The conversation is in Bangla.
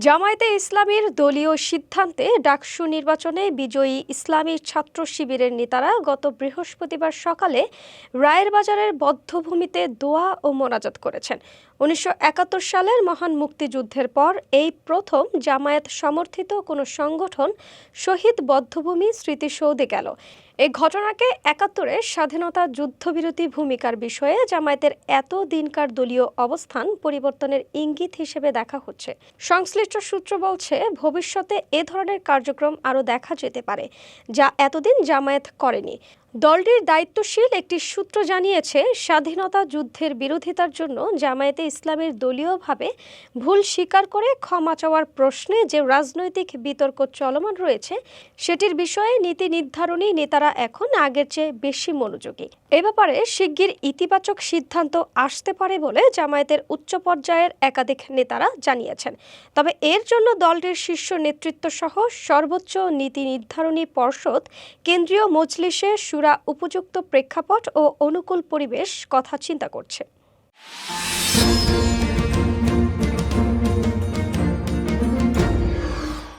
জামায়াতে ইসলামীর দলীয় সিদ্ধান্তে ডাকসু নির্বাচনে বিজয়ী ইসলামী ছাত্র শিবিরের নেতারা গত বৃহস্পতিবার সকালে রায়ের বাজারের বধ্যভূমিতে দোয়া ও মোনাজাত করেছেন। ১৯৭১ সালের মহান মুক্তিযুদ্ধের পর এই প্রথম জামায়াত সমর্থিত কোনো সংগঠন শহীদ বধ্যভূমি স্মৃতিসৌধে গেল। এই ঘটনাকে ৭১-এর স্বাধীনতা যুদ্ধবিরোধী ভূমিকার বিষয়ে জামায়াতের এত দিনকার দলীয় অবস্থান পরিবর্তনের ইঙ্গিত হিসেবে দেখা হচ্ছে। সংশ্লিষ্ট সূত্র বলছে, ভবিষ্যতে এ ধরনের কার্যক্রম আরও দেখা যেতে পারে, যা এতদিন জামায়াত করেনি। দলটির দায়িত্বশীল একটি সূত্র জানিয়েছে, স্বাধীনতা যুদ্ধের বিরোধিতার জন্য জামায়াতে ইসলামীর দলীয়ভাবে ভুল স্বীকার করে ক্ষমা চাওয়ার প্রশ্নে যে রাজনৈতিক বিতর্ক চলমান রয়েছে, সেটির বিষয়ে নীতি নির্ধারণী নেতারা এখন আগের চেয়ে বেশি মনোযোগী। এ ব্যাপারে শিগগির ইতিবাচক সিদ্ধান্ত আসতে পারে বলে জামায়াতের উচ্চ পর্যায়ের একাধিক নেতারা জানিয়েছেন। তবে এর জন্য দলটির শীর্ষ নেতৃত্ব সহ সর্বোচ্চ নীতি নির্ধারণী পর্ষদ, কেন্দ্রীয় মজলিসে শুরা উপযুক্ত প্রেক্ষাপট ও অনুকূল পরিবেশ কথা চিন্তা করছে।